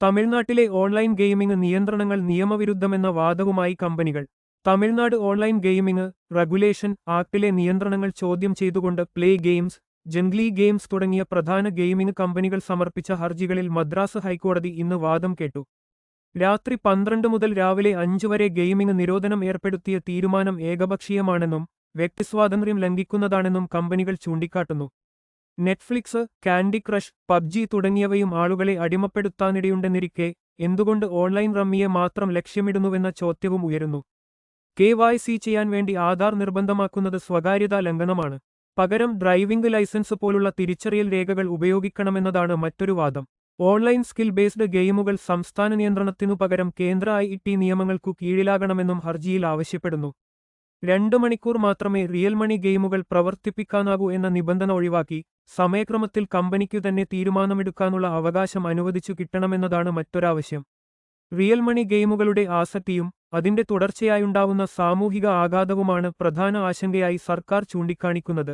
തമിഴ്നാട്ടിലെ online gaming നിയന്ത്രണങ്ങൾ നിയമവിരുദ്ധമെന്ന വാദവുമായി കമ്പനികൾ. തമിഴ്നാട് ഓൺലൈൻ ഗെയിമിംഗ് റെഗുലേഷൻ ആക്ടിലെ നിയന്ത്രണങ്ങൾ ചോദ്യം ചെയ്തുകൊണ്ട് പ്ലേ ഗെയിംസ്, ജംഗ്ലി ഗെയിംസ് തുടങ്ങിയ പ്രധാന ഗെയിമിംഗ് കമ്പനികൾ സമർപ്പിച്ച ഹർജികളിൽ മദ്രാസ് ഹൈക്കോടതി ഇന്ന് വാദം കേട്ടു. രാത്രി 12 മുതൽ രാവിലെ 5 വരെ ഗെയിമിംഗ് നിരോധനം ഏർപ്പെടുത്തിയ തീരുമാനം ഏകപക്ഷീയമാണെന്നും വ്യക്തിസ്വാതന്ത്ര്യം ലംഘിക്കുന്നതാണെന്നും കമ്പനികൾ ചൂണ്ടിക്കാട്ടുന്നു. നെറ്റ്ഫ്ലിക്സ്, കാൻഡി ക്രഷ്, പബ്ജി തുടങ്ങിയവയും ആളുകളെ അടിമപ്പെടുത്താനിടയുണ്ടെന്നിരിക്കെ എന്തുകൊണ്ട് ഓൺലൈൻ റമ്മിയെ മാത്രം ലക്ഷ്യമിടുന്നുവെന്ന ചോദ്യവും ഉയരുന്നു. KYC ചെയ്യാൻ വേണ്ടി ആധാർ നിർബന്ധമാക്കുന്നത് സ്വകാര്യതാ ലംഘനമാണ്. പകരം ഡ്രൈവിംഗ് ലൈസൻസ് പോലുള്ള തിരിച്ചറിയൽ രേഖകൾ ഉപയോഗിക്കണമെന്നതാണ് മറ്റൊരു വാദം. ഓൺലൈൻ സ്കിൽ ബേസ്ഡ് ഗെയിമുകൾ സംസ്ഥാന നിയന്ത്രണത്തിനു പകരം കേന്ദ്ര IT നിയമങ്ങൾക്കു കീഴിലാകണമെന്നും ഹർജിയിൽ ആവശ്യപ്പെടുന്നു. 2 മണിക്കൂർ മാത്രമേ റിയൽ മണി ഗെയിമുകൾ പ്രവർത്തിപ്പിക്കാനാകൂ എന്ന നിബന്ധന ഒഴിവാക്കി സമയക്രമത്തിൽ കമ്പനിക്കു തന്നെ തീരുമാനമെടുക്കാനുള്ള അവകാശം അനുവദിച്ചു കിട്ടണമെന്നതാണ് മറ്റൊരാവശ്യം. റിയൽ മണി ഗെയിമുകളുടെ ആസക്തിയും അതിന്റെ തുടർച്ചയായുണ്ടാവുന്ന സാമൂഹിക ആഘാതവുമാണ് പ്രധാന ആശങ്കയായി സർക്കാർ ചൂണ്ടിക്കാണിക്കുന്നത്.